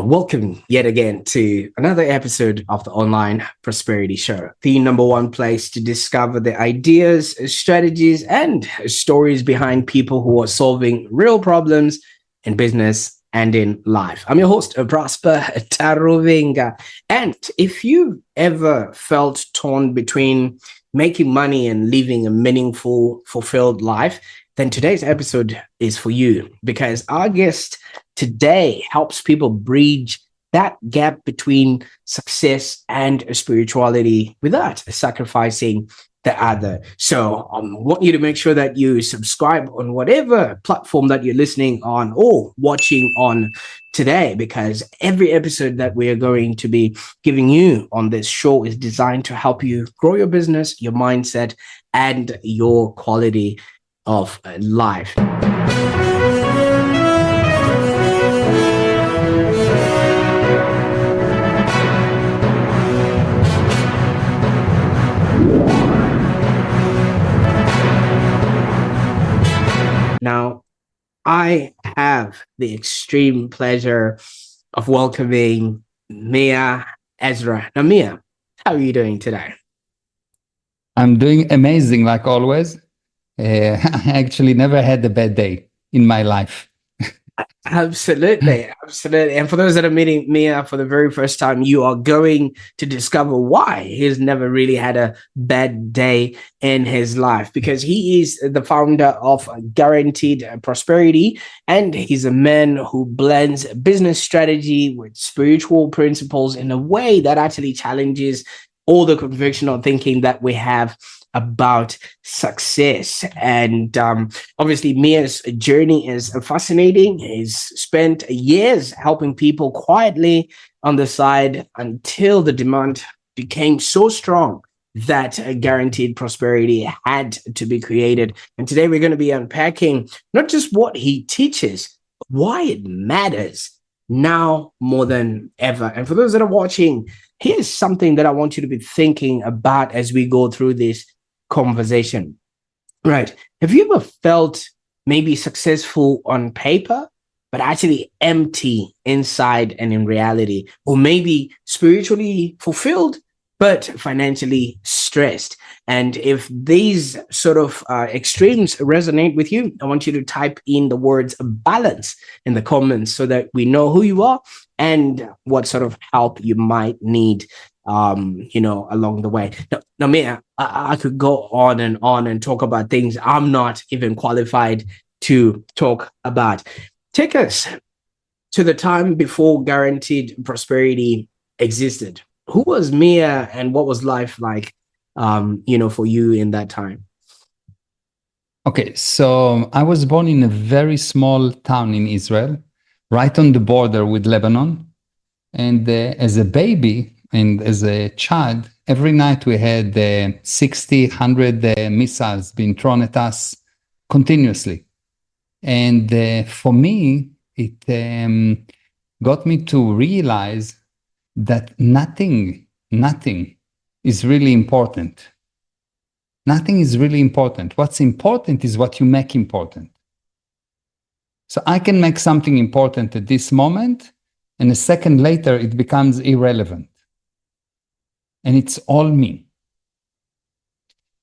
Welcome yet again to another episode of the Online Prosperity Show, the number one place to discover the ideas, strategies, and stories behind people who are solving real problems in business and in life. I'm your host, Prosper Taruvinga. And if you've ever felt torn between making money and living a meaningful, fulfilled life, then today's episode is for you, because our guest today helps people bridge that gap between success and spirituality without sacrificing the other. So I want you to make sure that you subscribe on whatever platform that you're listening on or watching on today, because every episode that we are going to be giving you on this show is designed to help you grow your business, your mindset, and your quality of life. Now, I have the extreme pleasure of welcoming Meir Ezra. Now, Meir, how are you doing today? I'm doing amazing, like always. I actually never had a bad day in my life. Absolutely. And for those that are meeting Meir for the very first time, you are going to discover why he's never really had a bad day in his life, because he is the founder of Guaranteed Prosperity, and he's a man who blends business strategy with spiritual principles in a way that actually challenges all the conventional thinking that we have about success. And obviously, Meir's journey is fascinating. He's spent years helping people quietly on the side until the demand became so strong that Guaranteed Prosperity had to be created. And today we're going to be unpacking not just what he teaches, but why it matters now more than ever. And for those that are watching, here's something that I want you to be thinking about as we go through this conversation. Right. Have you ever felt maybe successful on paper, but actually empty inside and in reality? Or maybe spiritually fulfilled, but financially stressed? And if these sort of extremes resonate with you, I want you to type in the words balance in the comments so that we know who you are and what sort of help you might need along the way. Now, Meir, I could go on and talk about things I'm not even qualified to talk about. Take us to the time before Guaranteed Prosperity existed. Who was Meir, and what was life like, for you in that time? Okay, so I was born in a very small town in Israel, right on the border with Lebanon. And as a baby, and as a child, every night we had 60, 100 missiles being thrown at us continuously. And for me, it got me to realize that nothing is really important. Nothing is really important. What's important is what you make important. So I can make something important at this moment, and a second later, it becomes irrelevant. And it's all me.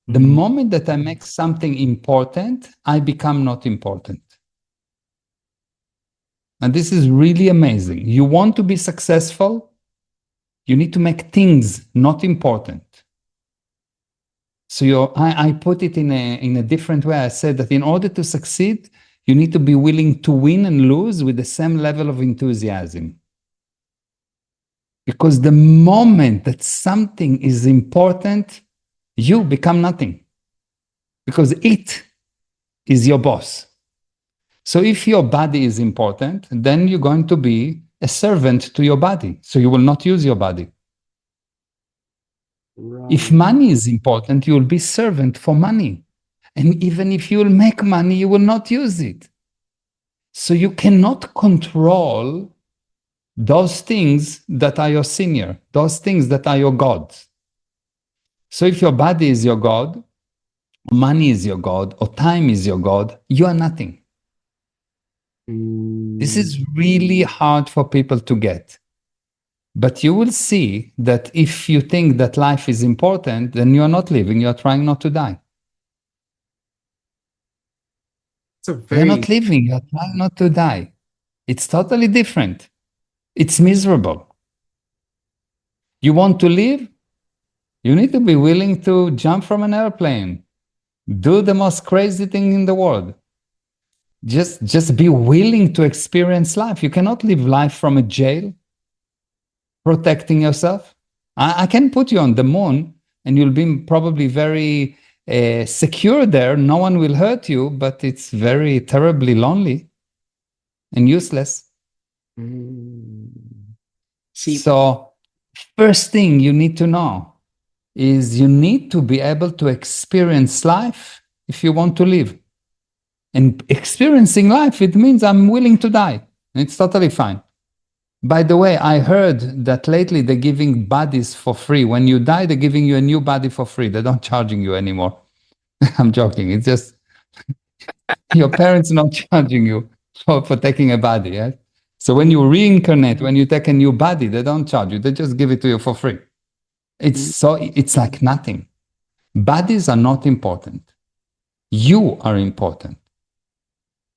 The moment that I make something important, I become not important. And this is really amazing. You want to be successful, you need to make things not important. So I put it in a different way. I said that in order to succeed, you need to be willing to win and lose with the same level of enthusiasm. Because the moment that something is important, you become nothing. Because it is your boss. So if your body is important, then you're going to be a servant to your body. So you will not use your body. Right. If money is important, you will be servant for money. And even if you will make money, you will not use it. So you cannot control those things that are your senior, those things that are your gods. So if your body is your God, money is your God, or time is your God, you are nothing. This is really hard for people to get. But you will see that if you think that life is important, then you are not living, you are trying not to die. You're not living, you're trying not to die. It's totally different. It's miserable. You want to live? You need to be willing to jump from an airplane, do the most crazy thing in the world. Just be willing to experience life. You cannot live life from a jail, protecting yourself. I can put you on the moon and you'll be probably very secure there. No one will hurt you, but it's very terribly lonely and useless. So first thing you need to know is you need to be able to experience life if you want to live. And experiencing life, it means I'm willing to die. It's totally fine. By the way, I heard that lately they're giving bodies for free. When you die, they're giving you a new body for free. They're not charging you anymore. I'm joking. It's just your parents not charging you for taking a body. Yes? So when you reincarnate, when you take a new body, they don't charge you. They just give it to you for free. It's like nothing. Bodies are not important. You are important.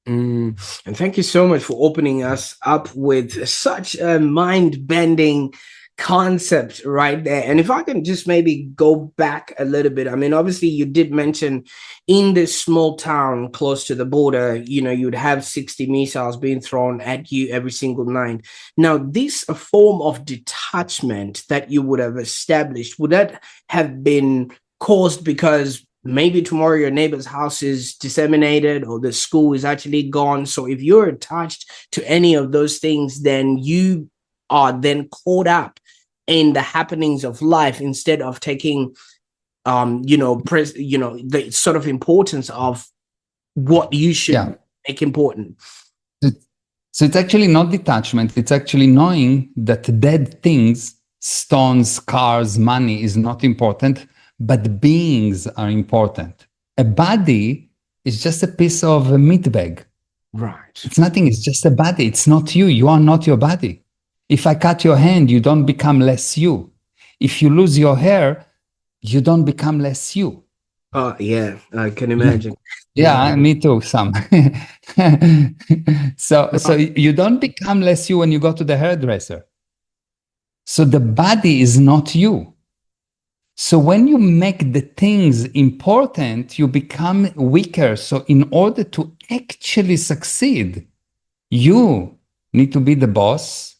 And thank you so much for opening us up with such a mind-bending concept right there. And if I can just maybe go back a little bit, I mean, obviously you did mention in this small town close to the border, you know, you'd have 60 missiles being thrown at you every single night. Now, this a form of detachment that you would have established, would that have been caused because maybe tomorrow your neighbor's house is disseminated or the school is actually gone? So if you're attached to any of those things, then you are then caught up in the happenings of life instead of taking the sort of importance of what you should make important. So it's actually not detachment. It's actually knowing that dead things, stones, cars, money is not important, but beings are important. A body is just a piece of a meat bag. Right. It's nothing. It's just a body. It's not you. You are not your body. If I cut your hand, you don't become less you. If you lose your hair, you don't become less you. Oh, yeah, I can imagine. Yeah, me too, Sam. So you don't become less you when you go to the hairdresser. So the body is not you. So when you make the things important, you become weaker. So in order to actually succeed, you need to be the boss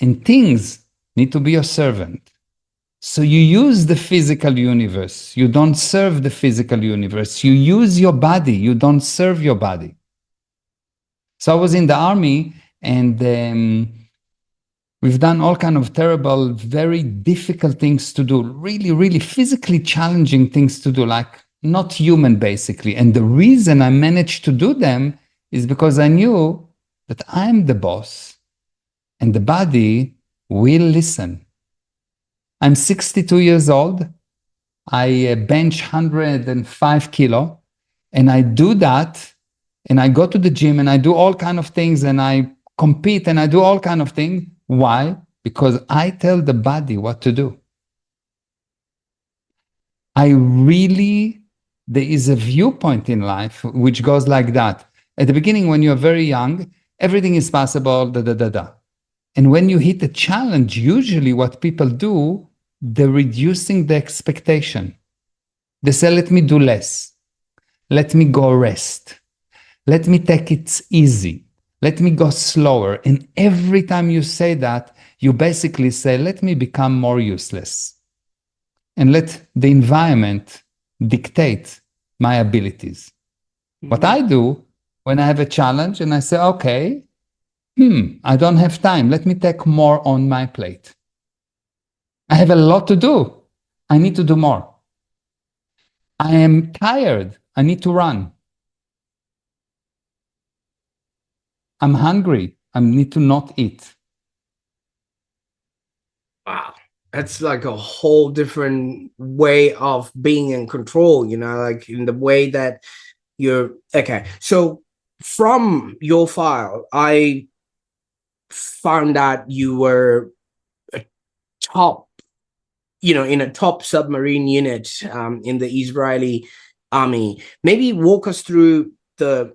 and things need to be your servant. So you use the physical universe. You don't serve the physical universe. You use your body. You don't serve your body. So I was in the army and we've done all kind of terrible, very difficult things to do, really, really physically challenging things to do, like not human, basically. And the reason I managed to do them is because I knew that I'm the boss and the body will listen. I'm 62 years old. I bench 105 kilo and I do that and I go to the gym and I do all kind of things and I compete and I do all kind of things. Why? Because I tell the body what to do. There is a viewpoint in life which goes like that. At the beginning, when you're very young, everything is possible, And when you hit a challenge, usually what people do, they're reducing the expectation. They say, let me do less. Let me go rest. Let me take it easy. Let me go slower. And every time you say that, you basically say, let me become more useless. And let the environment dictate my abilities. Mm-hmm. What I do when I have a challenge and I say, okay, I don't have time. Let me take more on my plate. I have a lot to do. I need to do more. I am tired. I need to run. I'm hungry. I need to not eat. Wow. That's like a whole different way of being in control, you know, like in the way that you're okay. So from your file, I found out you were a top, in a top submarine unit in the Israeli army. Maybe walk us through the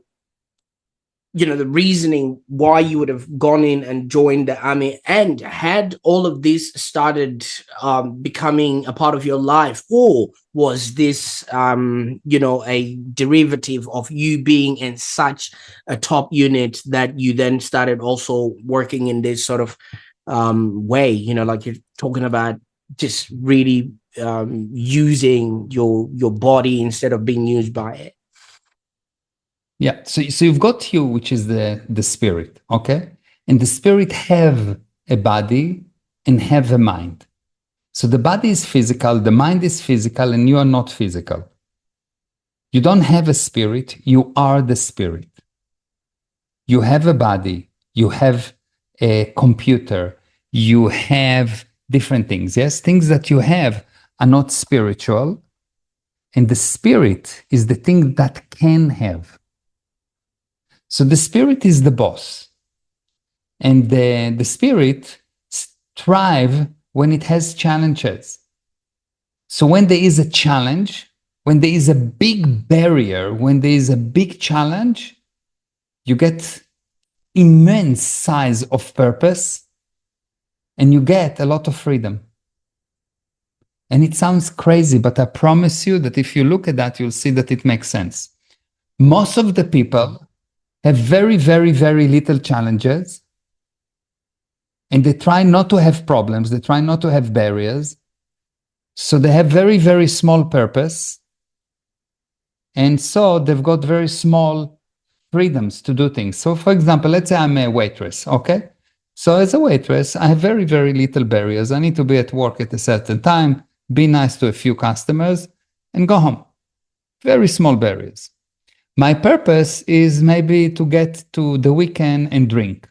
reasoning why you would have gone in and joined the army, and had all of this started becoming a part of your life, or was this a derivative of you being in such a top unit that you then started also working in this sort of way, like you're talking about, just really using your body instead of being used by it? Yeah. So you've got you, which is the spirit, okay? And the spirit have a body and have a mind. So the body is physical, the mind is physical, and you are not physical. You don't have a spirit, you are the spirit. You have a body, you have a computer, you have different things. Yes, things that you have are not spiritual, and the spirit is the thing that can have. So the spirit is the boss, and the spirit thrives when it has challenges. So when there is a challenge, when there is a big barrier, when there is a big challenge, you get immense size of purpose and you get a lot of freedom. And it sounds crazy, but I promise you that if you look at that, you'll see that it makes sense. Most of the people have very, very, very little challenges, and they try not to have problems. They try not to have barriers. So they have very, very small purpose. And so they've got very small freedoms to do things. So for example, let's say I'm a waitress, okay? So as a waitress, I have very, very little barriers. I need to be at work at a certain time, be nice to a few customers, and go home. Very small barriers. My purpose is maybe to get to the weekend and drink.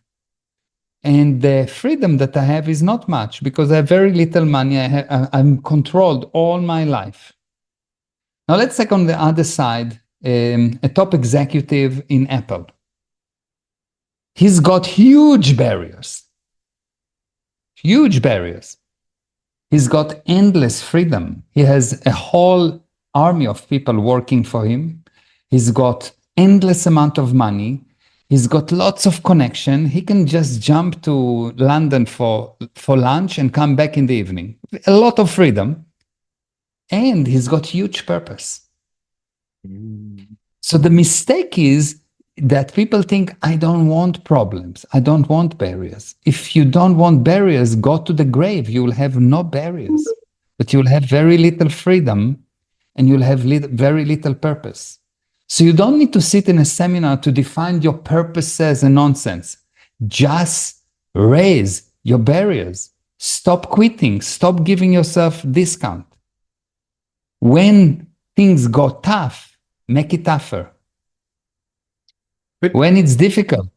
And the freedom that I have is not much because I have very little money. I'm controlled all my life. Now let's take on the other side, a top executive in Apple. He's got huge barriers. Huge barriers. He's got endless freedom. He has a whole army of people working for him. He's got endless amount of money. He's got lots of connection. He can just jump to London for lunch and come back in the evening. A lot of freedom. And he's got huge purpose. So the mistake is that people think, I don't want problems. I don't want barriers. If you don't want barriers, go to the grave. You will have no barriers, but you'll have very little freedom and you'll have very little purpose. So you don't need to sit in a seminar to define your purposes and nonsense. Just raise your barriers. Stop quitting. Stop giving yourself discount. When things go tough, make it tougher. When it's difficult,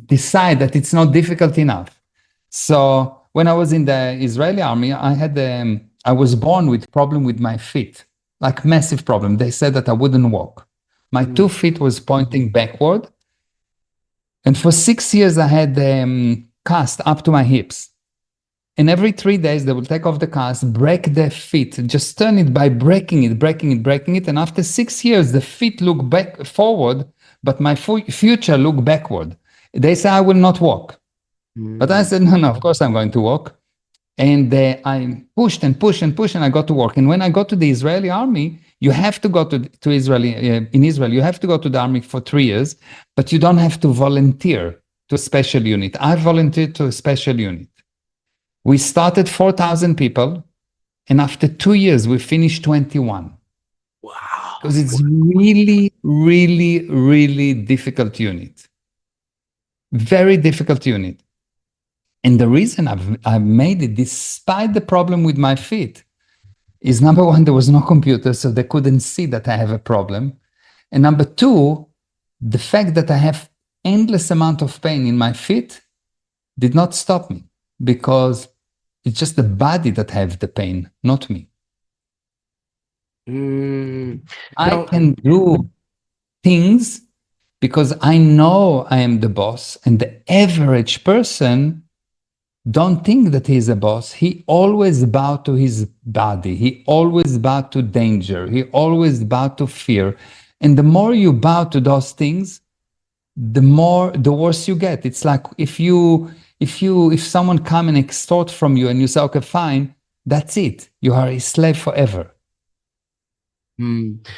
decide that it's not difficult enough. So when I was in the Israeli army, I was born with problem with my feet, like massive problem. They said that I wouldn't walk. My 2 feet was pointing backward. And for 6 years, I had cast up to my hips. And every 3 days, they will take off the cast, break the feet, just turn it by breaking it. And after 6 years, the feet look back forward, but my future look backward. They say, I will not walk. But I said, no, of course I'm going to walk. And I pushed and I got to work. And when I got to the Israeli army, you have to go to Israel. In Israel, you have to go to the army for 3 years, but you don't have to volunteer to a special unit. I volunteered to a special unit. We started 4,000 people, and after 2 years, we finished 21. Wow. Because it's really, really, really difficult unit. Very difficult unit. And the reason I've made it, despite the problem with my feet, is number one, there was no computer, so they couldn't see that I have a problem. And number two, the fact that I have endless amount of pain in my feet did not stop me, because it's just the body that have the pain, not me. I can do things because I know I am the boss, and the average person don't think that he's a boss. He always bow to his body. He always bow to danger. He always bow to fear. And the more you bow to those things, the worse you get. It's like if someone come and extort from you and you say, okay, fine, that's it. You are a slave forever.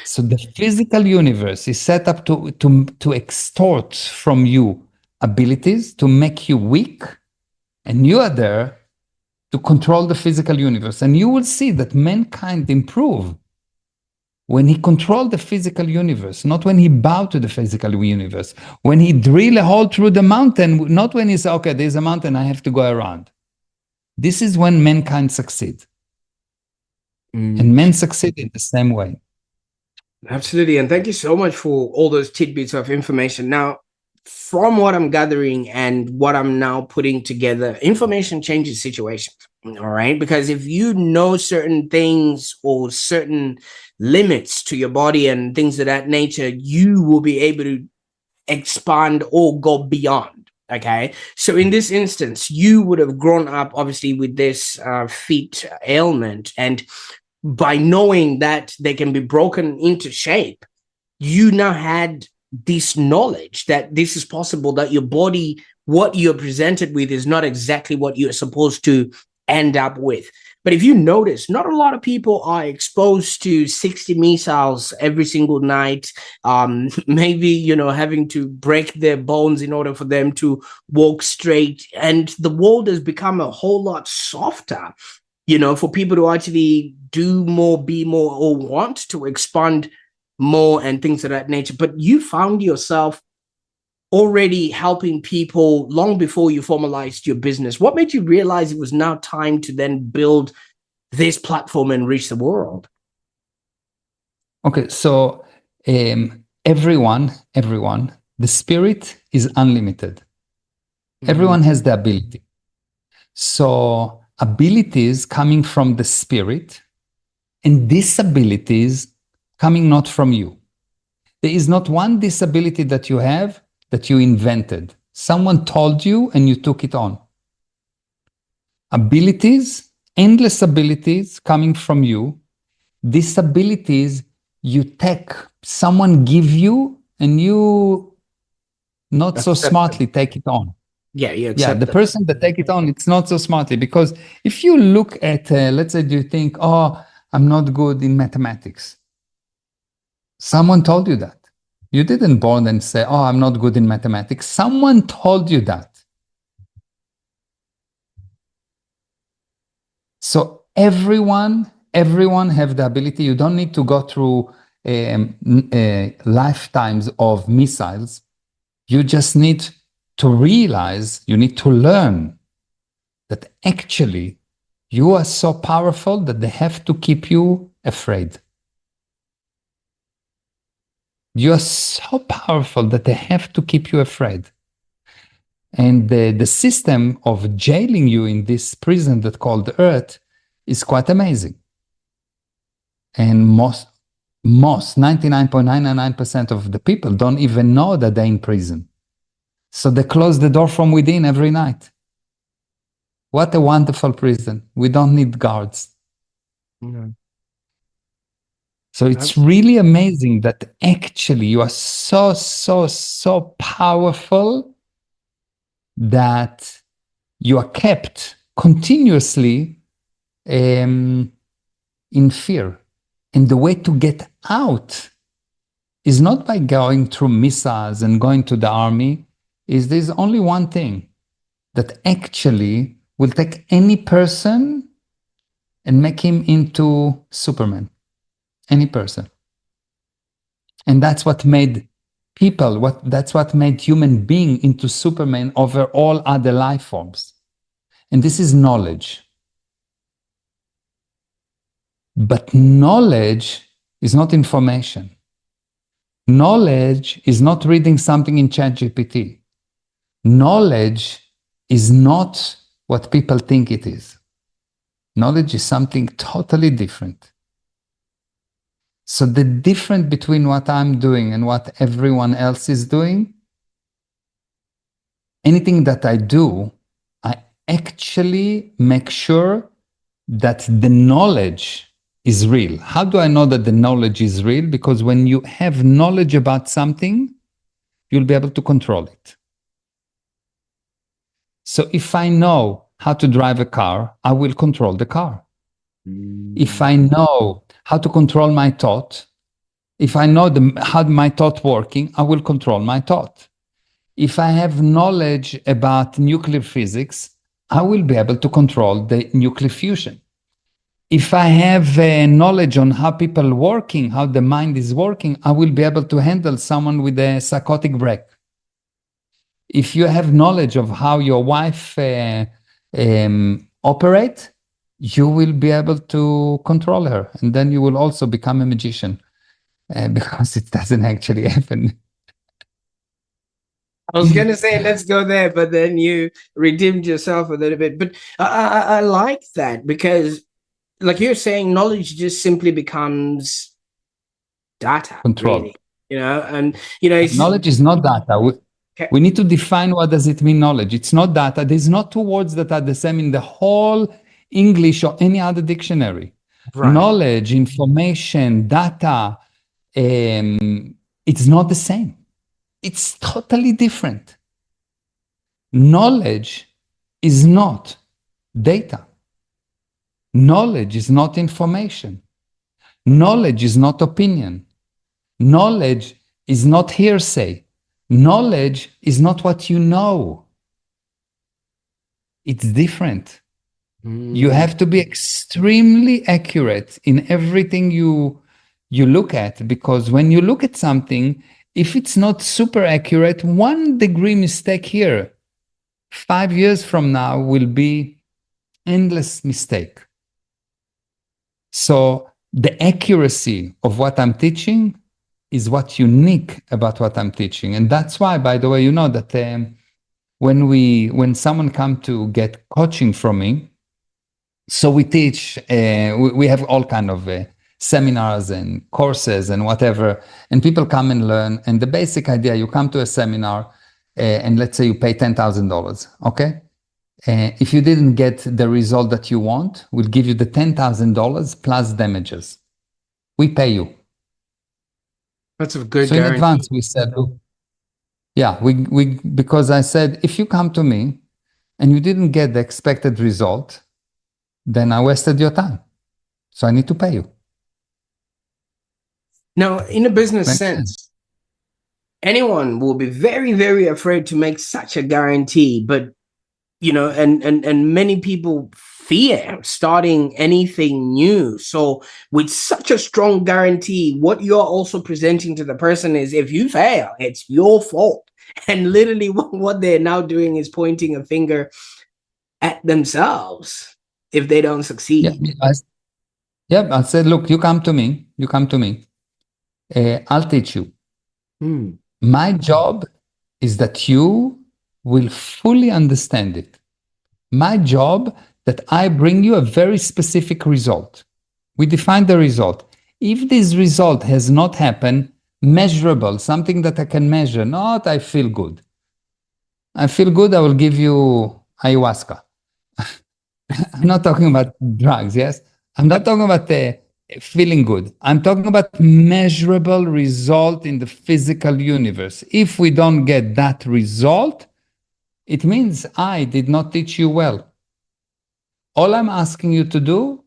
So the physical universe is set up to extort from you abilities, to make you weak, and you are there to control the physical universe. And you will see that mankind improve when he controlled the physical universe, not when he bowed to the physical universe, when he drill a hole through the mountain, not when he said, okay, there's a mountain, I have to go around. This is when mankind succeed. And men succeed in the same way. Absolutely. And thank you so much for all those tidbits of information. Now, from what I'm gathering and what I'm now putting together, information changes situations. All right. Because if you know certain things or certain limits to your body and things of that nature, you will be able to expand or go beyond. Okay. So in this instance, you would have grown up obviously with this feet ailment, and by knowing that they can be broken into shape, you now had this knowledge that this is possible, that your body, what you're presented with, is not exactly what you're supposed to end up with. But if you notice, not a lot of people are exposed to 60 missiles every single night, maybe, having to break their bones in order for them to walk straight. And the world has become a whole lot softer, for people to actually do more, be more, or want to expand more and things of that nature. But you found yourself already helping people long before you formalized your business. What made you realize it was now time to then build this platform and reach the world? Okay, so everyone, the spirit is unlimited. Everyone has the ability. So abilities coming from the spirit and disabilities coming not from you. There is not one disability that you have that you invented. Someone told you and you took it on. Abilities, endless abilities coming from you. Disabilities you take, someone give you, and you not so smartly take it on. Yeah, the person that take it on, it's not so smartly, because if you look at, let's say, you think, oh, I'm not good in mathematics. Someone told you that. You didn't born and say, oh, I'm not good in mathematics. Someone told you that. So everyone have the ability. You don't need to go through lifetimes of missiles. You just need to realize, you need to learn that actually you are so powerful that they have to keep you afraid. You are so powerful that they have to keep you afraid. And the system of jailing you in this prison that called Earth is quite amazing. And most 99.999% of the people don't even know that they're in prison. So they close the door from within every night. What a wonderful prison. We don't need guards. Mm-hmm. So it's really amazing that actually you are so powerful that you are kept continuously in fear. And the way to get out is not by going through missiles and going to the army. There's only one thing that actually will take any person and make him into Superman. Any person. And that's what made that's what made human being into Superman over all other life forms. And this is knowledge. But knowledge is not information. Knowledge is not reading something in ChatGPT. Knowledge is not what people think it is. Knowledge is something totally different. So the difference between what I'm doing and what everyone else is doing, anything that I do, I actually make sure that the knowledge is real. How do I know that the knowledge is real? Because when you have knowledge about something, you'll be able to control it. So if I know how to drive a car, I will control the car. If I know how to control my thought, if I know how my thought working, I will control my thought. If I have knowledge about nuclear physics, I will be able to control the nuclear fusion. If I have knowledge on how people are working, how the mind is working, I will be able to handle someone with a psychotic break. If you have knowledge of how your wife operate, you will be able to control her. And then you will also become a magician because it doesn't actually happen. I was going to say, let's go there, but then you redeemed yourself a little bit. But I like that because, like you're saying, knowledge just simply becomes data, Control. really, and, knowledge is not data. We need to define what does it mean knowledge. It's not data. There's not two words that are the same in the whole English or any other dictionary. Right. Knowledge, information, data, it's not the same. It's totally different. Knowledge is not data. Knowledge is not information. Knowledge is not opinion. Knowledge is not hearsay. Knowledge is not what you know. It's different. You have to be extremely accurate in everything you look at, because when you look at something, if it's not super accurate, 1 degree mistake here, 5 years from now will be endless mistake. So the accuracy of what I'm teaching is what's unique about what I'm teaching. And that's why, by the way, that when someone come to get coaching from me, so we teach, we have all kind of seminars and courses and whatever, and people come and learn. And the basic idea, you come to a seminar and let's say you pay $10,000, okay? If you didn't get the result that you want, we'll give you the $10,000 plus damages. We pay you. That's a good so guarantee. In advance, we said, yeah, we because I said, if you come to me and you didn't get the expected result, then I wasted your time. So I need to pay you. Now, in a business sense, anyone will be very, very afraid to make such a guarantee, but and many people fear starting anything new. So with such a strong guarantee, what you're also presenting to the person is, if you fail, it's your fault. And literally what they're now doing is pointing a finger at themselves if they don't succeed. I said, look, you come to me. I'll teach you. My job is that you will fully understand it. My job that I bring you a very specific result. We define the result. If this result has not happened, measurable, something that I can measure, not I feel good. I feel good, I will give you ayahuasca. I'm not talking about drugs, yes? I'm not talking about feeling good. I'm talking about measurable result in the physical universe. If we don't get that result, it means I did not teach you well. All I'm asking you to do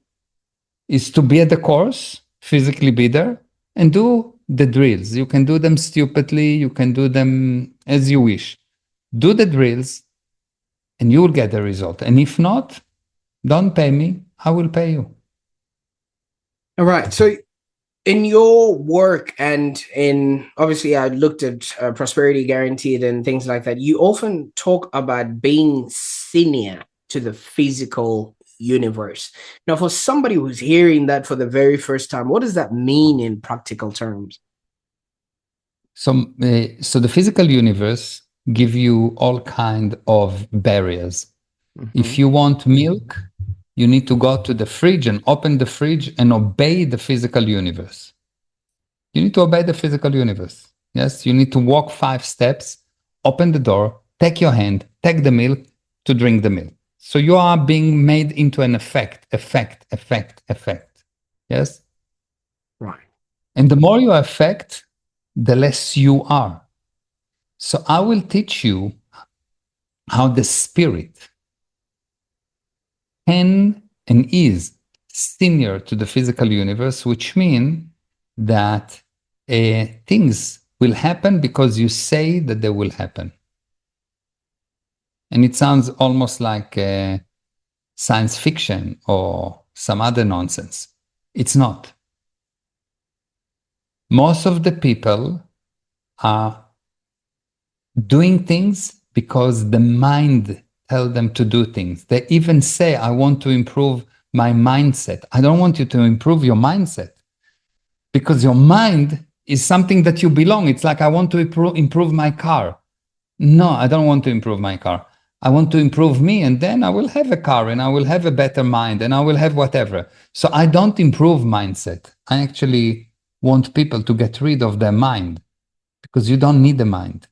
is to be at the course, physically be there, and do the drills. You can do them stupidly, you can do them as you wish. Do the drills, and you will get the result. And if not, don't pay me, I will pay you. All right. So in your work and obviously I looked at Prosperity Guaranteed and things like that, you often talk about being senior to the physical universe. Now, for somebody who's hearing that for the very first time, what does that mean in practical terms? So the physical universe give you all kind of barriers. If you want milk, you need to go to the fridge and open the fridge and obey the physical universe. You need to obey the physical universe. Yes, you need to walk 5 steps, open the door, take your hand, take the milk to drink the milk. So you are being made into an effect. Yes? Right. And the more you affect, the less you are. So I will teach you how the spirit can and is senior to the physical universe, which means that things will happen because you say that they will happen. And it sounds almost like science fiction or some other nonsense. It's not. Most of the people are doing things because the mind tells them to do things. They even say, I want to improve my mindset. I don't want you to improve your mindset, because your mind is something that you belong. It's like, I want to improve my car. No, I don't want to improve my car. I want to improve me, and then I will have a car and I will have a better mind and I will have whatever. So I don't improve mindset. I actually want people to get rid of their mind, because you don't need the mind.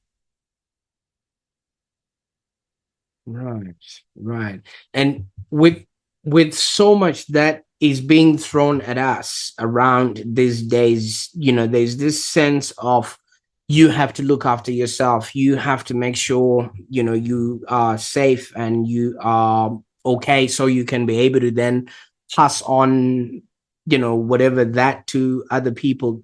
Right. And with so much that is being thrown at us around these days, there's this sense of, you have to look after yourself. You have to make sure, you are safe and you are okay, so you can be able to then pass on, whatever that to other people.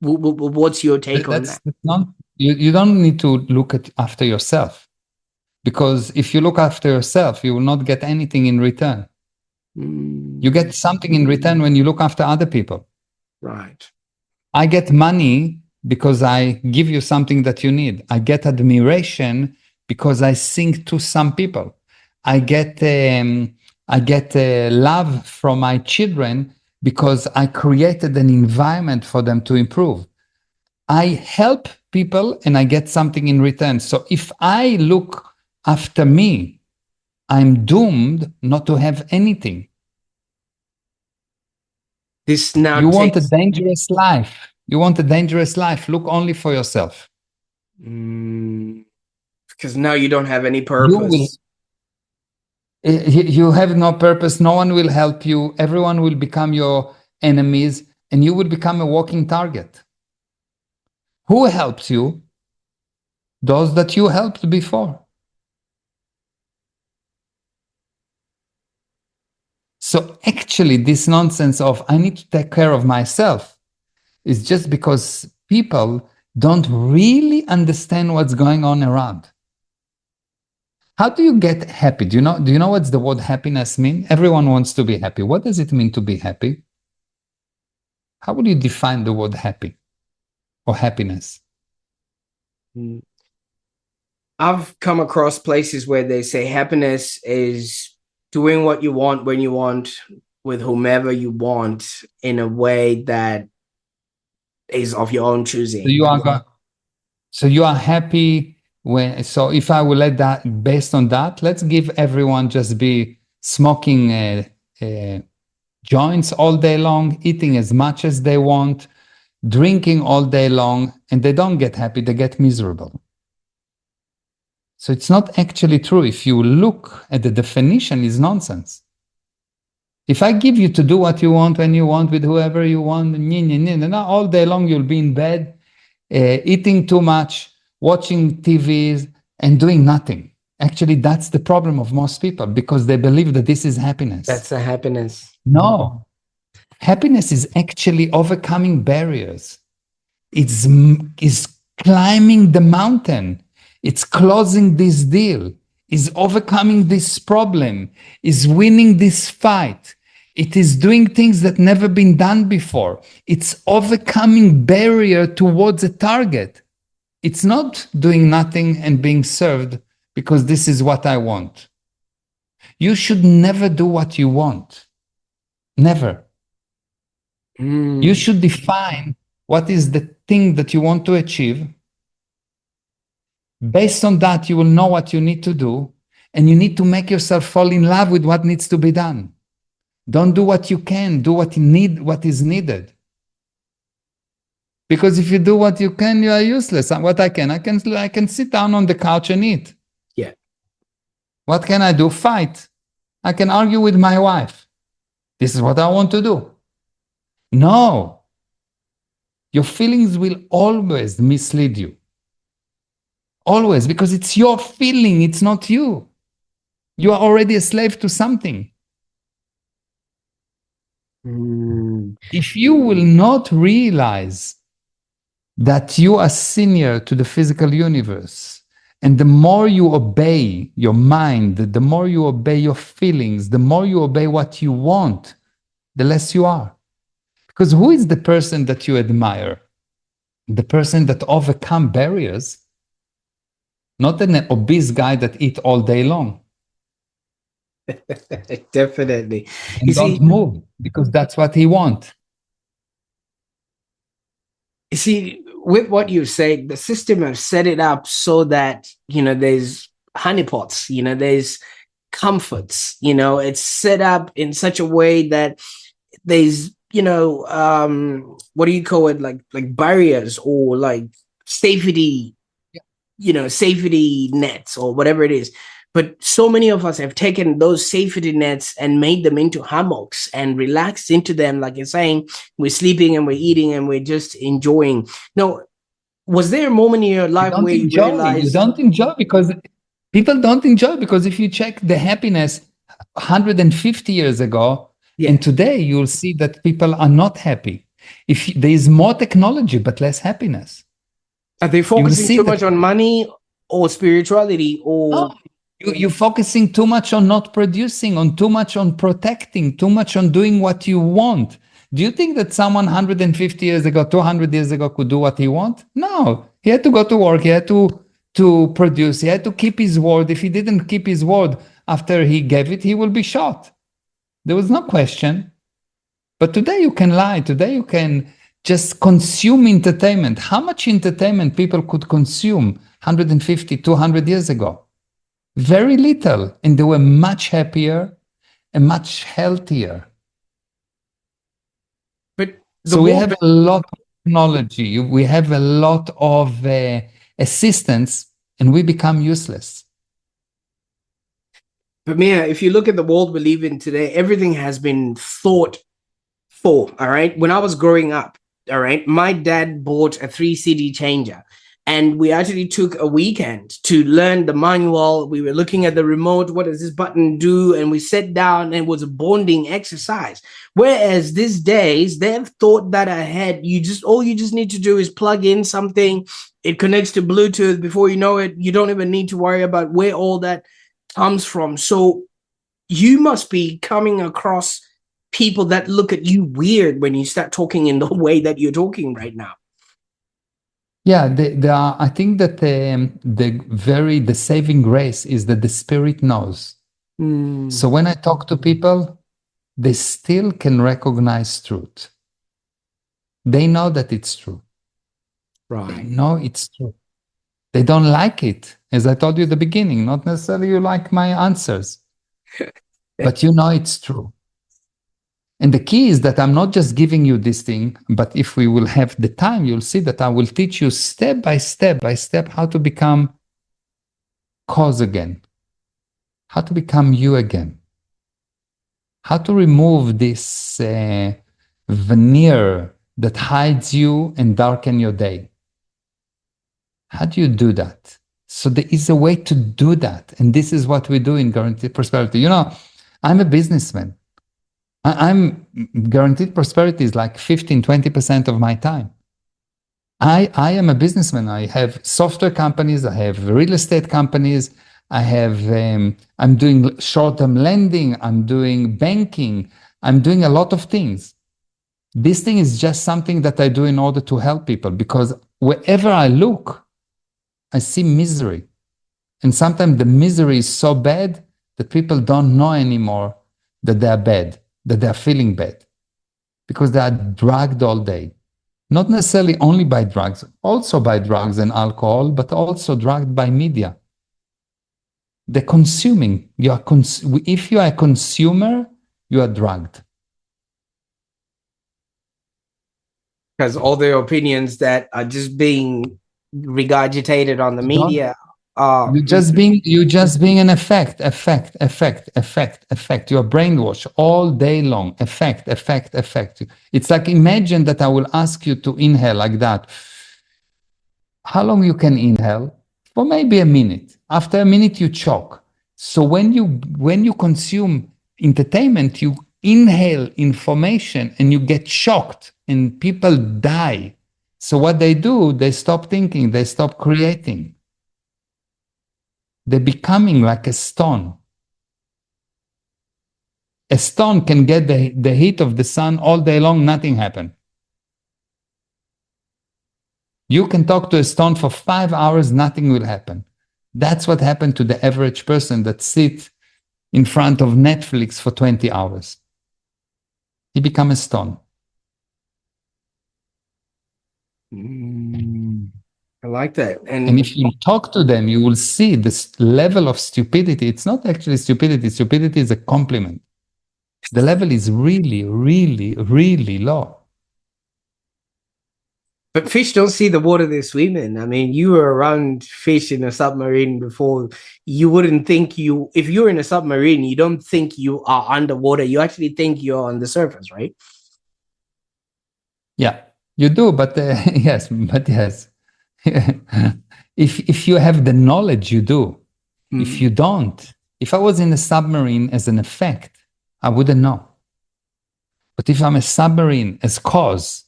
What's your take on that? Not, you don't need to look after yourself, because if you look after yourself, you will not get anything in return. You get something in return when you look after other people. Right. I get money because I give you something that you need. I get admiration because I sing to some people. I get love from my children because I created an environment for them to improve. I help people and I get something in return. So if I look after me, I'm doomed not to have anything. This now You want a dangerous life. You want a dangerous life. Look only for yourself. Because now you don't have any purpose. You have no purpose. No one will help you. Everyone will become your enemies, and you will become a walking target. Who helps you? Those that you helped before. So actually, this nonsense of I need to take care of myself is just because people don't really understand what's going on around. How do you get happy? Do you know what's the word happiness mean? Everyone wants to be happy. What does it mean to be happy? How would you define the word happy or happiness? I've come across places where they say happiness is doing what you want when you want with whomever you want in a way that is of your own choosing. So you are happy when. So if I will let that, based on that, let's give everyone just be smoking joints all day long, eating as much as they want, drinking all day long, and they don't get happy, they get miserable. So it's not actually true. If you look at the definition, it's nonsense. If I give you to do what you want, when you want, with whoever you want, all day long you'll be in bed, eating too much, watching TVs, and doing nothing. Actually, that's the problem of most people, because they believe that this is happiness. That's a happiness. No. Happiness is actually overcoming barriers. It's climbing the mountain. It's closing this deal. Is overcoming this problem. Is winning this fight. It is doing things that never been done before. It's overcoming barrier towards a target. It's not doing nothing and being served because this is what I want. You should never do what you want. Never. You should define what is the thing that you want to achieve. Based on that, you will know what you need to do, and you need to make yourself fall in love with what needs to be done. Don't do what you can, do what is needed. Because if you do what you can, you are useless. What I can sit down on the couch and eat. Yeah. What can I do? Fight. I can argue with my wife. This is what I want to do. No. Your feelings will always mislead you. Always, because it's your feeling, it's not you. You are already a slave to something. If you will not realize that you are senior to the physical universe, and the more you obey your mind, the more you obey your feelings, the more you obey what you want, the less you are. Because who is the person that you admire? The person that overcome barriers, not an obese guy that eat all day long. Definitely. And You don't see, move because that's what he wants. you see, with what you say, the system has set it up so that, there's honeypots, there's comforts, it's set up in such a way that there's, what do you call it? Like barriers or like safety, safety nets or whatever it is. But so many of us have taken those safety nets and made them into hammocks and relaxed into them. Like you're saying, we're sleeping and we're eating and we're just enjoying. No, was there a moment in your life where you realized you don't enjoy because people don't enjoy, because if you check the happiness 150 years ago and today, you'll see that people are not happy. If there is more technology but less happiness. Are they focusing too much on money or spirituality or? No, you're focusing too much on not producing, on too much on protecting, too much on doing what you want. Do you think that someone 150 years ago, 200 years ago could do what he want? No, he had to go to work. He had to produce. He had to keep his word. If he didn't keep his word after he gave it, he will be shot. There was no question. But today you can lie. Today you can just consume entertainment. How much entertainment people could consume 150, 200 years ago? Very little. And they were much happier and much healthier. But so we have a lot of technology. We have a lot of assistance, and we become useless. But Meir, if you look at the world we live in today, everything has been thought for, all right? When I was growing up, all right, my dad bought a 3 CD changer. And we actually took a weekend to learn the manual. We were looking at the remote. What does this button do? And we sat down and it was a bonding exercise. Whereas these days, they've thought that ahead. All you just need to do is plug in something. It connects to Bluetooth. Before you know it, you don't even need to worry about where all that comes from. So you must be coming across people that look at you weird when you start talking in the way that you're talking right now. Yeah, I think that the saving grace is that the spirit knows. So when I talk to people, they still can recognize truth. They know that it's true. Right. They know it's true. They don't like it. As I told you at the beginning, not necessarily you like my answers, but you know it's true. And the key is that I'm not just giving you this thing, but if we will have the time, you'll see that I will teach you step by step how to become cause again, how to become you again, how to remove this veneer that hides you and darken your day. How do you do that? So there is a way to do that. And this is what we do in Guaranteed Prosperity. You know, I'm a businessman. I'm Guaranteed Prosperity is like 15, 20% of my time. I am a businessman. I have software companies. I have real estate companies. I'm doing short-term lending. I'm doing banking. I'm doing a lot of things. This thing is just something that I do in order to help people, because wherever I look, I see misery. And sometimes the misery is so bad that people don't know anymore that they are bad, that they are feeling bad, because they are drugged all day. Not necessarily only by drugs, also by drugs and alcohol, but also drugged by media. They're consuming. If you are a consumer, you are drugged. Because all the opinions that are just being regurgitated on the media are you're just being an effect. You are brainwashed all day long. Effect. It's like, imagine that I will ask you to inhale like that. How long you can inhale? For maybe a minute. After a minute, you choke. So when you consume entertainment, you inhale information and you get shocked and people die. So what they do, they stop thinking, they stop creating. They're becoming like a stone. A stone can get the heat of the sun all day long, nothing happens. You can talk to a stone for 5 hours, nothing will happen. That's what happened to the average person that sits in front of Netflix for 20 hours. He becomes a stone. I like that. And if you talk to them, you will see this level of stupidity. It's not actually stupidity. Stupidity is a compliment. The level is really, really, really low. But fish don't see the water they swim in. I mean, you were around fish in a submarine before. You wouldn't think if you're in a submarine, you don't think you are underwater. You actually think you're on the surface, right? Yeah, you do. But yes. If you have the knowledge, you do. If you don't, if I was in a submarine as an effect, I wouldn't know. But if I'm a submarine as cause,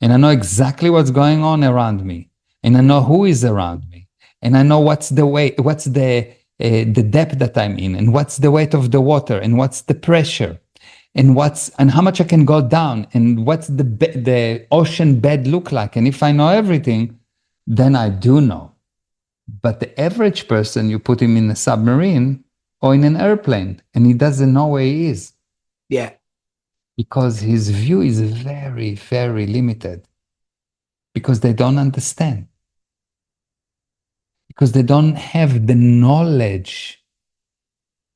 and I know exactly what's going on around me, and I know who is around me, and I know what's the depth that I'm in, and what's the weight of the water, and what's the pressure, and how much I can go down, and what's the ocean bed look like, and if I know everything, then I do know. But the average person, you put him in a submarine or in an airplane, and he doesn't know where he is. Yeah. Because his view is very, very limited. Because they don't understand. Because they don't have the knowledge.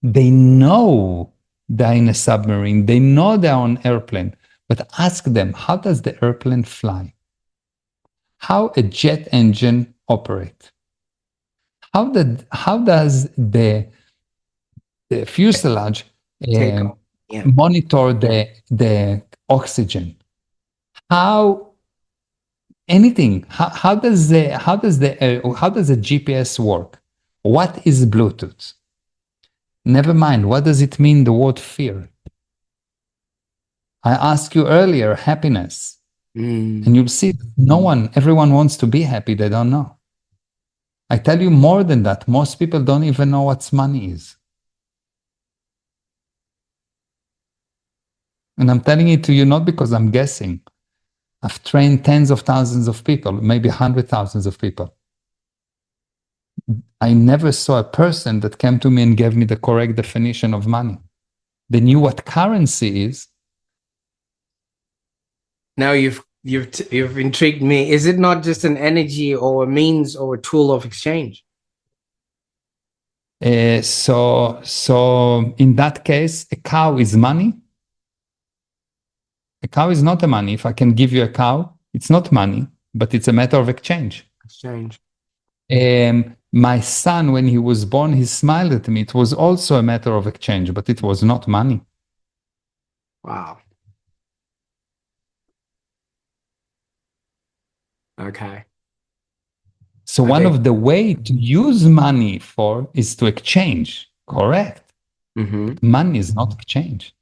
They know they're in a submarine. They know they're on an airplane. But ask them, how does the airplane fly? How a jet engine operates? How does the fuselage monitor the oxygen? How anything? How does the GPS work? What is Bluetooth? Never mind. What does it mean? The word fear. I asked you earlier, happiness, and you'll see everyone wants to be happy. They don't know. I tell you more than that. Most people don't even know what money is. And I'm telling it to you not because I'm guessing. I've trained tens of thousands of people, maybe 100,000 of people. I never saw a person that came to me and gave me the correct definition of money. They knew what currency is. Now you've intrigued me. Is it not just an energy or a means or a tool of exchange? So in that case, a cow is money. A cow is not a money. If I can give you a cow, it's not money, but it's a matter of exchange. My son, when he was born, he smiled at me. It was also a matter of exchange, but it was not money. Wow. Okay. So one of the way to use money is to exchange. Correct. Money is not exchange.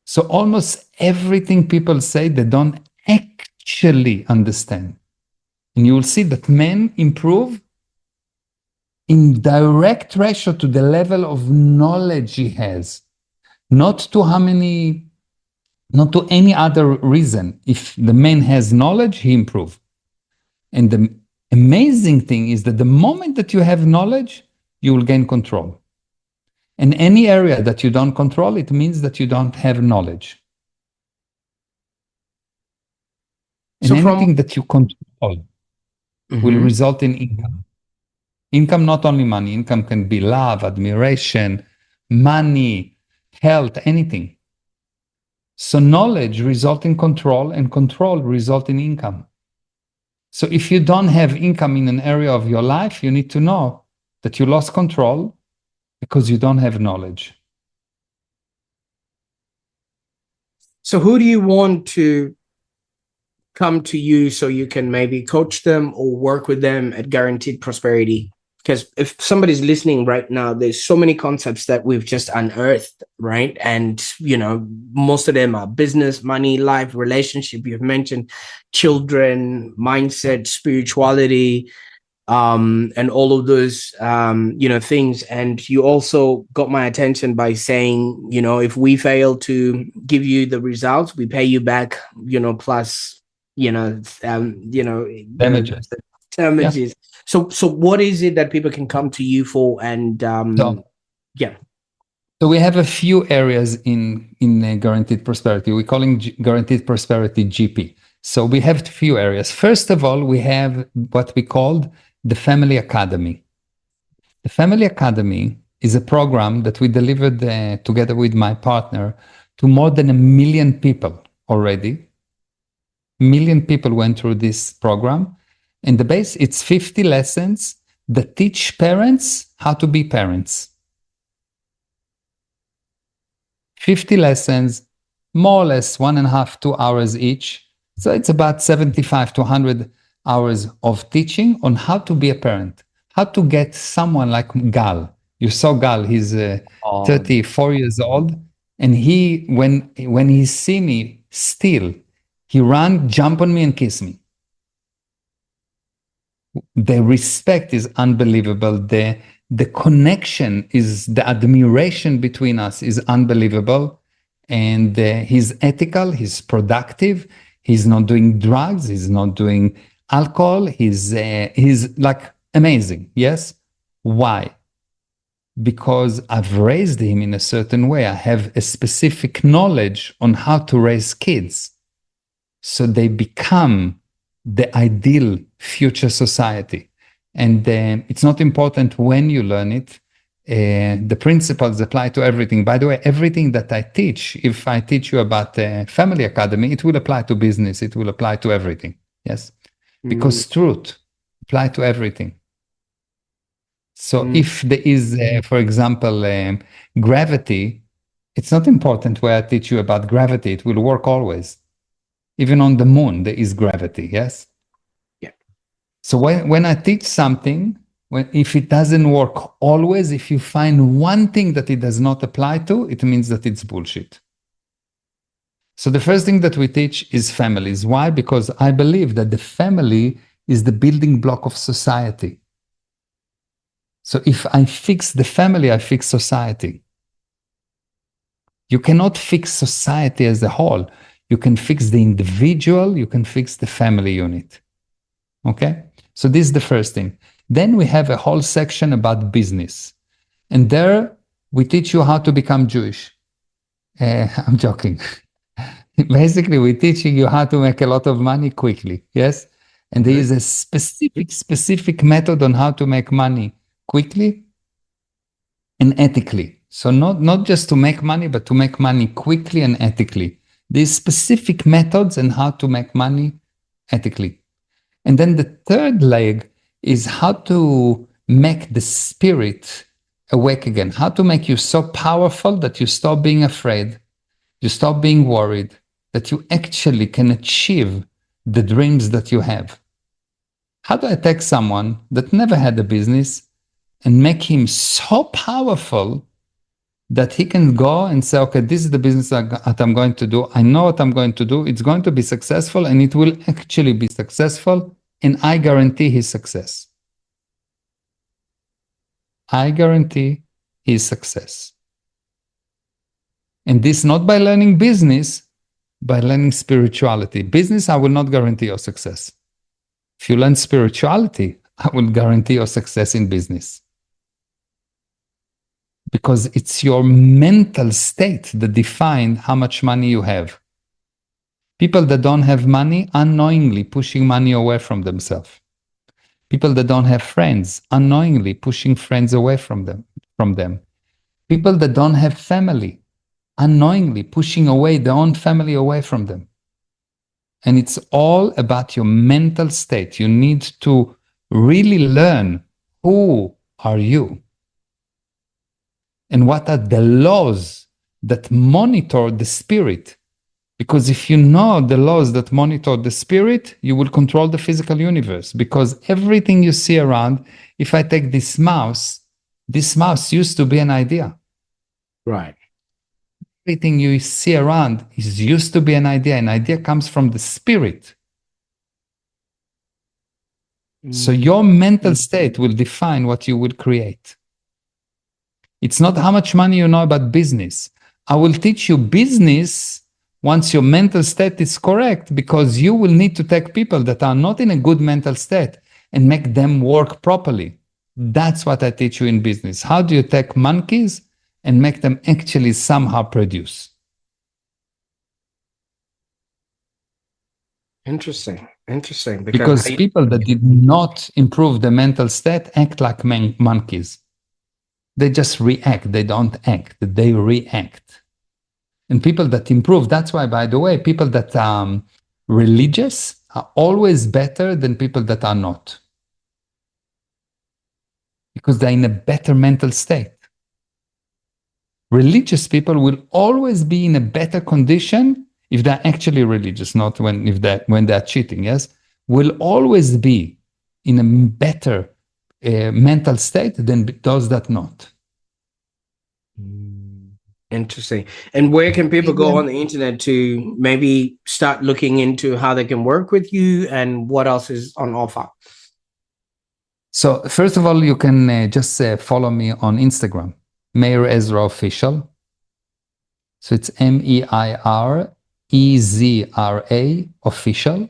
So almost everything people say, they don't actually understand. And you will see that men improve in direct ratio to the level of knowledge he has, not to any other reason. If the man has knowledge, he improves. And the amazing thing is that the moment that you have knowledge, you will gain control. In any area that you don't control, it means that you don't have knowledge. And anything that you control will result in income. Income, not only money. Income can be love, admiration, money, health, anything. So knowledge results in control, and control results in income. So if you don't have income in an area of your life, you need to know that you lost control because you don't have knowledge. So who do you want to come to you so you can maybe coach them or work with them at Guaranteed Prosperity? Because if somebody's listening right now, there's so many concepts that we've just unearthed, right? And, most of them are business, money, life, relationship. You've mentioned children, mindset, spirituality, and all of those, things. And you also got my attention by saying, if we fail to give you the results, we pay you back, plus, Damages. damages. So what is it that people can come to you for? And So we have a few areas in Guaranteed Prosperity. We're calling Guaranteed Prosperity GP. So we have a few areas. First of all, we have what we called the Family Academy. The Family Academy is a program that we delivered together with my partner to more than 1 million people already. 1 million people went through this program. And the base, it's 50 lessons that teach parents how to be parents. 50 lessons, more or less 1.5, 2 hours each. So it's about 75 to 100 hours of teaching on how to be a parent, how to get someone like Gal. You saw Gal, he's 34 years old. And he, when he see me still, he ran, jump on me and kiss me. The respect is unbelievable. The connection is, the admiration between us is unbelievable. And he's ethical, he's productive, he's not doing drugs, he's not doing alcohol, he's like amazing. Yes? Why? Because I've raised him in a certain way. I have a specific knowledge on how to raise kids. So they become the ideal future society. And it's not important when you learn it. The principles apply to everything. By the way, everything that I teach, if I teach you about Family Academy, it will apply to business. It will apply to everything. Yes? Because truth apply to everything. So if there is, for example, gravity, it's not important where I teach you about gravity. It will work always. Even on the moon, there is gravity, yes? Yeah. So when I teach something, if it doesn't work always, if you find one thing that it does not apply to, it means that it's bullshit. So the first thing that we teach is families. Why? Because I believe that the family is the building block of society. So if I fix the family, I fix society. You cannot fix society as a whole. You can fix the individual, you can fix the family unit. Okay? So this is the first thing. Then we have a whole section about business. And there we teach you how to become Jewish. I'm joking. Basically, we're teaching you how to make a lot of money quickly. Yes? And there is a specific method on how to make money quickly and ethically. So not just to make money, but to make money quickly and ethically. These specific methods and how to make money ethically. And then the third leg is how to make the spirit awake again. How to make you so powerful that you stop being afraid, you stop being worried, that you actually can achieve the dreams that you have. How do I take someone that never had a business and make him so powerful that he can go and say, okay, this is the business that I'm going to do. I know what I'm going to do. It's going to be successful, and it will actually be successful. And I guarantee his success. I guarantee his success. And this not by learning business, by learning spirituality. Business, I will not guarantee your success. If you learn spirituality, I will guarantee your success in business. Because it's your mental state that defines how much money you have. People that don't have money unknowingly pushing money away from themselves. People that don't have friends unknowingly pushing friends away from them. People that don't have family unknowingly pushing away their own family away from them. And it's all about your mental state. You need to really learn who are you and what are the laws that monitor the spirit. Because if you know the laws that monitor the spirit, you will control the physical universe. Because everything you see around, if I take this mouse used to be an idea. Right. Everything you see around is used to be an idea. An idea comes from the spirit. So your mental state will define what you will create. It's not how much money you know about business. I will teach you business once your mental state is correct, because you will need to take people that are not in a good mental state and make them work properly. That's what I teach you in business. How do you take monkeys and make them actually somehow produce? Interesting. Because people that did not improve the mental state act like monkeys. They just react. They don't act. They react. And people that improve, that's why, by the way, people that are religious are always better than people that are not. Because they're in a better mental state. Religious people will always be in a better condition if they're actually religious, not when they're cheating, yes? Will always be in a better mental state than those that not. Interesting. And where can people go on the internet to maybe start looking into how they can work with you and what else is on offer? So first of all, you can just follow me on Instagram, Meir Ezra Official. So it's MEIREZRA Official.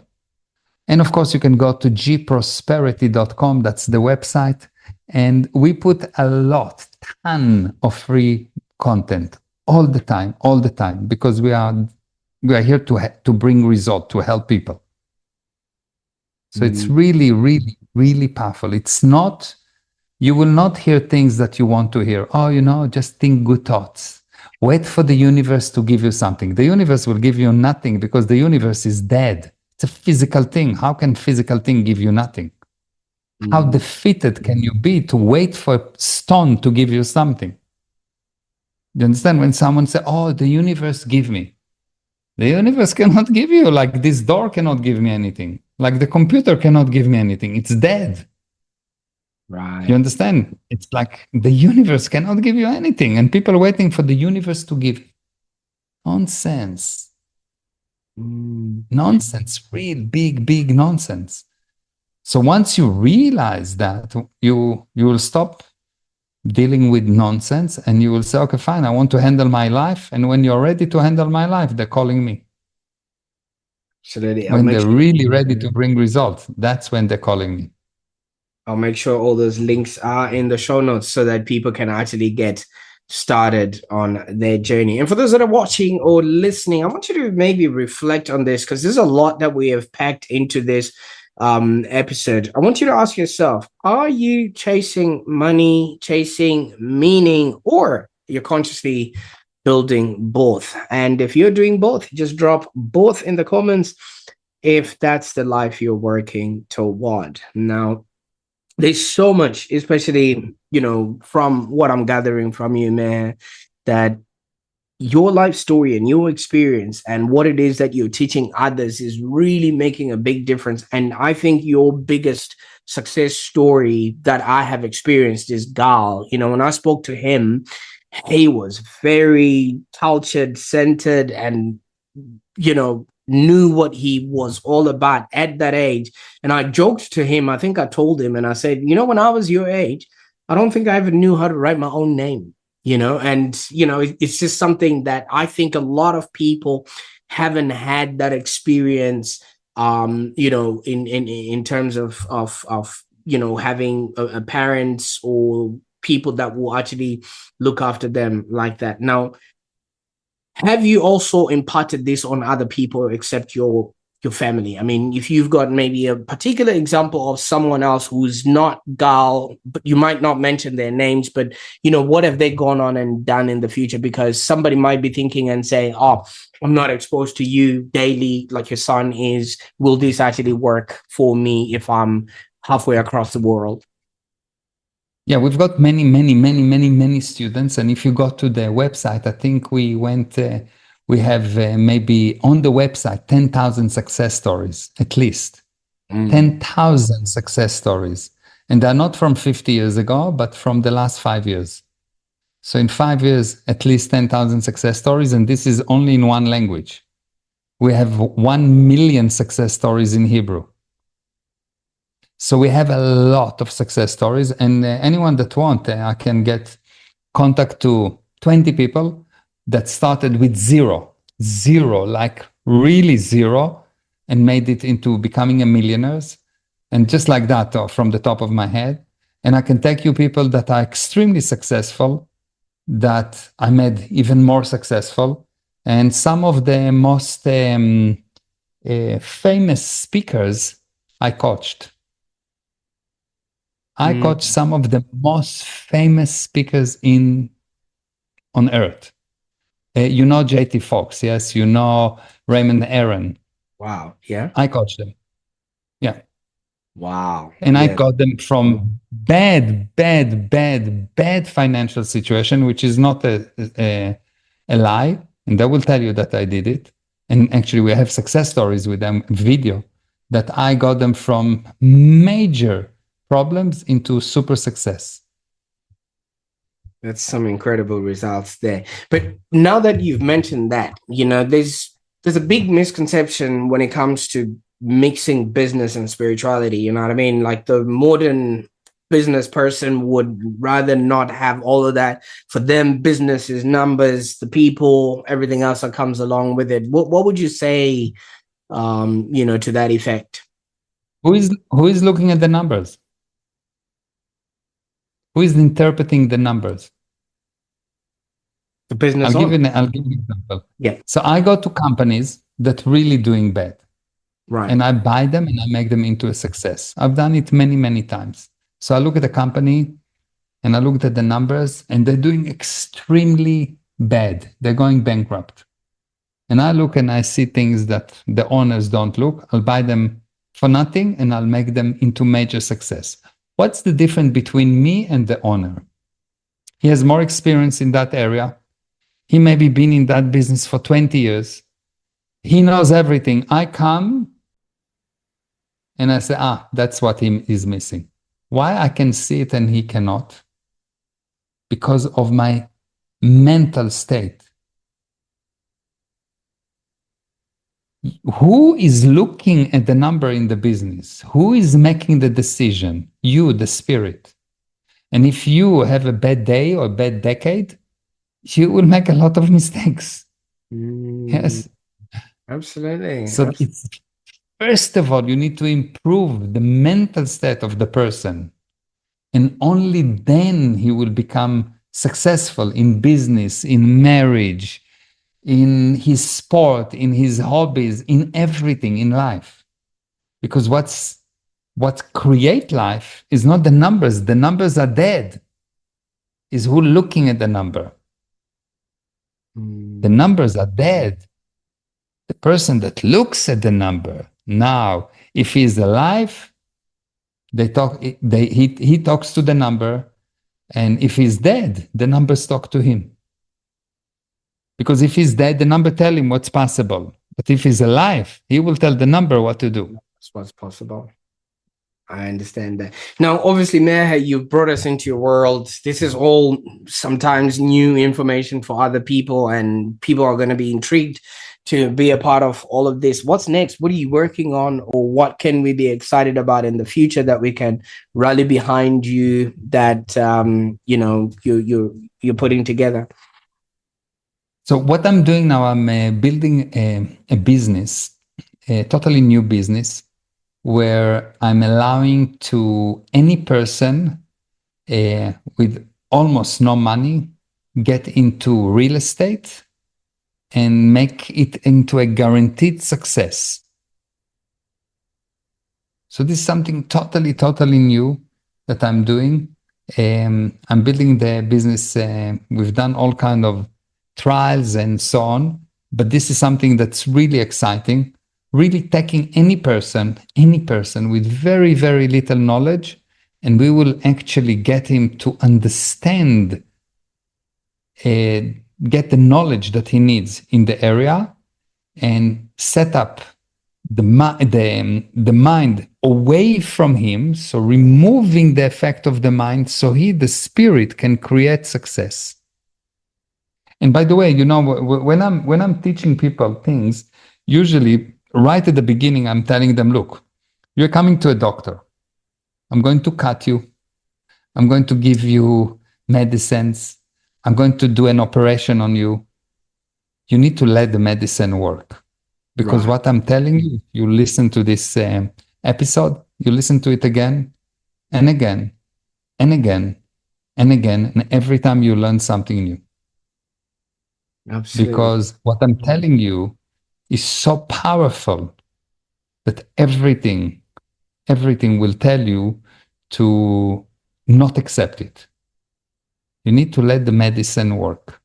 And of course, you can go to gprosperity.com. That's the website. And we put a ton of free content all the time, because we are here to bring result, to help people. So it's really, really, really powerful. It's not, you will not hear things that you want to hear. Oh, just think good thoughts. Wait for the universe to give you something. The universe will give you nothing because the universe is dead. It's a physical thing. How can physical thing give you nothing? How defeated can you be to wait for a stone to give you something? You understand? When someone says, oh, the universe give me. The universe cannot give you, like this door cannot give me anything. Like the computer cannot give me anything. It's dead. Right. You understand? It's like the universe cannot give you anything. And people are waiting for the universe to give. Nonsense. Nonsense. Real big nonsense. So once you realize that, you will stop dealing with nonsense and you will say, okay, fine, I want to handle my life. And when you're ready to handle my life, they're calling me. Absolutely. When they're really ready to bring results, that's when they're calling me. I'll make sure all those links are in the show notes so that people can actually get started on their journey. And for those that are watching or listening, I want you to maybe reflect on this, because there's a lot that we have packed into this episode. I want you to ask yourself, are you chasing money, chasing meaning, or you're consciously building both? And if you're doing both, just drop both in the comments if that's the life you're working toward. Now, there's so much, especially, from what I'm gathering from you, man, that your life story and your experience and what it is that you're teaching others is really making a big difference. And I think your biggest success story that I have experienced is Gal. When I spoke to him, he was very cultured, centered, and, knew what he was all about at that age. And I joked to him, I think I told him, and I said, when I was your age, I don't think I ever knew how to write my own name. It's just something that I think a lot of people haven't had that experience, in terms of having a parents or people that will actually look after them like that. Now, have you also imparted this on other people except your your family? I mean, if you've got maybe a particular example of someone else who's not Gal, but you might not mention their names, but what have they gone on and done in the future? Because somebody might be thinking and saying, oh, I'm not exposed to you daily like your son is. Will this actually work for me if I'm halfway across the world? Yeah, we've got many, many, many, many, many students. And if you go to the website, I think we have maybe on the website 10,000 success stories, at least 10,000 success stories. And they're not from 50 years ago, but from the last 5 years. So in 5 years, at least 10,000 success stories. And this is only in one language. We have 1 million success stories in Hebrew. So we have a lot of success stories, and anyone that wants, I can get contact to 20 people that started with zero, like really zero, and made it into becoming a millionaires. And just like that, from the top of my head. And I can take you people that are extremely successful, that I made even more successful. And some of the most famous speakers I coached. I coach some of the most famous speakers on earth. You know J.T. Fox, yes? You know Raymond Aaron. Wow. Yeah. I coach them. Yeah. Wow. And yeah. I got them from bad financial situation, which is not a lie. And they will tell you that I did it. And actually, we have success stories with them, video, that I got them from major problems into super success. That's some incredible results there. But now that you've mentioned that, there's a big misconception when it comes to mixing business and spirituality. You know what I mean? Like the modern business person would rather not have all of that. For them, business is numbers, the people, everything else that comes along with it. What would you say, to that effect? Who is looking at the numbers? Who is interpreting the numbers? The business. I'll give you an example. Yeah. So I go to companies that really doing bad. Right. And I buy them and I make them into a success. I've done it many, many times. So I look at the company and I looked at the numbers and they're doing extremely bad. They're going bankrupt. And I look and I see things that the owners don't look. I'll buy them for nothing and I'll make them into major success. What's the difference between me and the owner? He has more experience in that area. He maybe been in that business for 20 years. He knows everything. I come and I say, that's what he is missing. Why I can see it and he cannot? Because of my mental state. Who is looking at the number in the business? Who is making the decision? You, the spirit. And if you have a bad day or a bad decade, you will make a lot of mistakes. Yes. Absolutely. So it's, first of all, you need to improve the mental state of the person. And only then he will become successful in business, in marriage, in his sport, in his hobbies, in everything in life. Because what create life is not the numbers. The numbers are dead. Is who looking at the number. The numbers are dead. The person that looks at the number now, if he is alive, he talks to the number, and if he's dead, the numbers talk to him. Because if he's dead, the number tell him what's possible. But if he's alive, he will tell the number what to do. That's what's possible. I understand that. Now, obviously, Meir, you've brought us into your world. This is all sometimes new information for other people, and people are going to be intrigued to be a part of all of this. What's next? What are you working on, or what can we be excited about in the future that we can rally behind you, that you're putting together? So what I'm doing now, I'm building a business, a totally new business, where I'm allowing to any person with almost no money get into real estate and make it into a guaranteed success. So this is something totally new that I'm doing. I'm building the business. We've done all kind of trials and so on, but this is something that's really exciting. Really taking any person with very, very little knowledge, and we will actually get him to understand, get the knowledge that he needs in the area, and set up the mind away from him, so removing the effect of the mind, so the spirit can create success. And by the way, when I'm teaching people things, usually right at the beginning, I'm telling them, look, you're coming to a doctor. I'm going to cut you. I'm going to give you medicines. I'm going to do an operation on you. You need to let the medicine work. Because what I'm telling you, you listen to this episode, you listen to it again and again and again and again, and every time you learn something new. Absolutely. Because what I'm telling you is so powerful that everything will tell you to not accept it. You need to let the medicine work,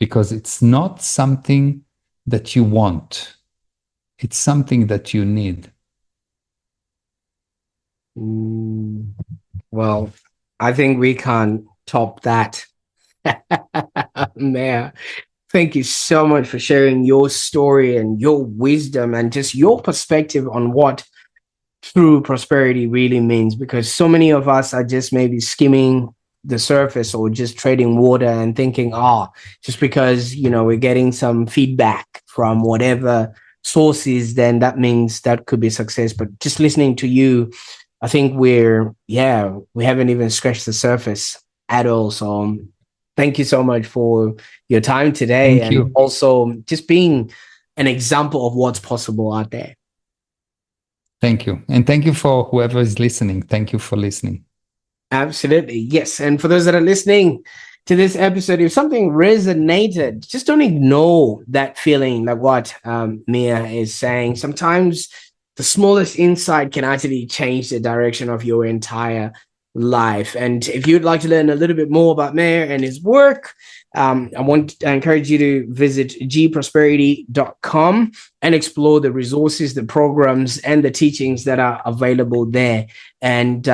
because it's not something that you want. It's something that you need. Well, I think we can't top that. Meir, thank you so much for sharing your story and your wisdom and just your perspective on what true prosperity really means, because so many of us are just maybe skimming the surface or just trading water and thinking, just because, we're getting some feedback from whatever sources, then that means that could be success. But just listening to you, I think we haven't even scratched the surface at all. So thank you so much for your time today. Thank you. Also just being an example of what's possible out there. Thank you. And thank you for whoever is listening. Thank you for listening. Absolutely. Yes. And for those that are listening to this episode, if something resonated, just don't ignore that feeling, like what Meir is saying. Sometimes the smallest insight can actually change the direction of your entire life. And if you'd like to learn a little bit more about Meir and his work, I encourage you to visit gprosperity.com and explore the resources, the programs, and the teachings that are available there. And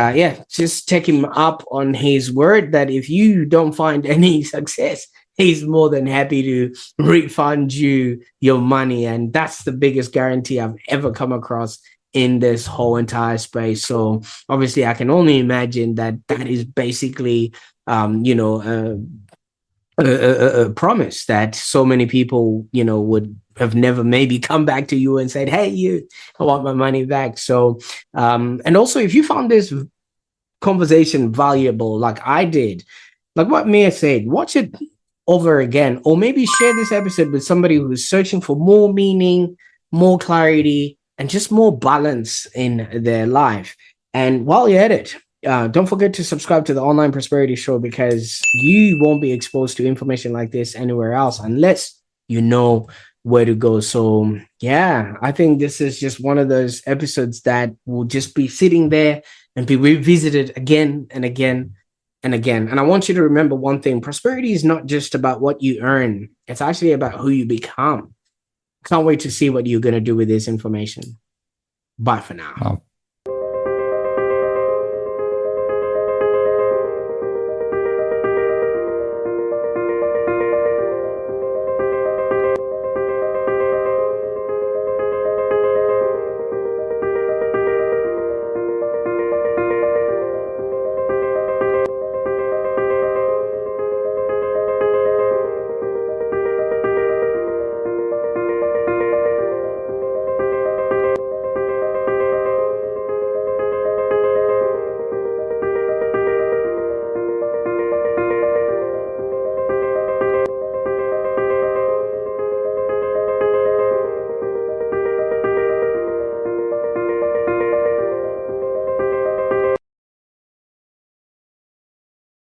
just take him up on his word that if you don't find any success, he's more than happy to refund you your money. And that's the biggest guarantee I've ever come across in this whole entire space. So obviously I can only imagine that is basically, a promise that so many people, would have never maybe come back to you and said, hey, I want my money back. So, and also if you found this conversation valuable, like I did, like what Meir said, watch it over again, or maybe share this episode with somebody who's searching for more meaning, more clarity, and just more balance in their life. And while you're at it, don't forget to subscribe to the Online Prosperity Show, because you won't be exposed to information like this anywhere else unless you know where to go. So I think this is just one of those episodes that will just be sitting there and be revisited again and again and again. And I want you to remember one thing: prosperity is not just about what you earn. It's actually about who you become. Can't wait to see what you're going to do with this information. Bye for now. Wow.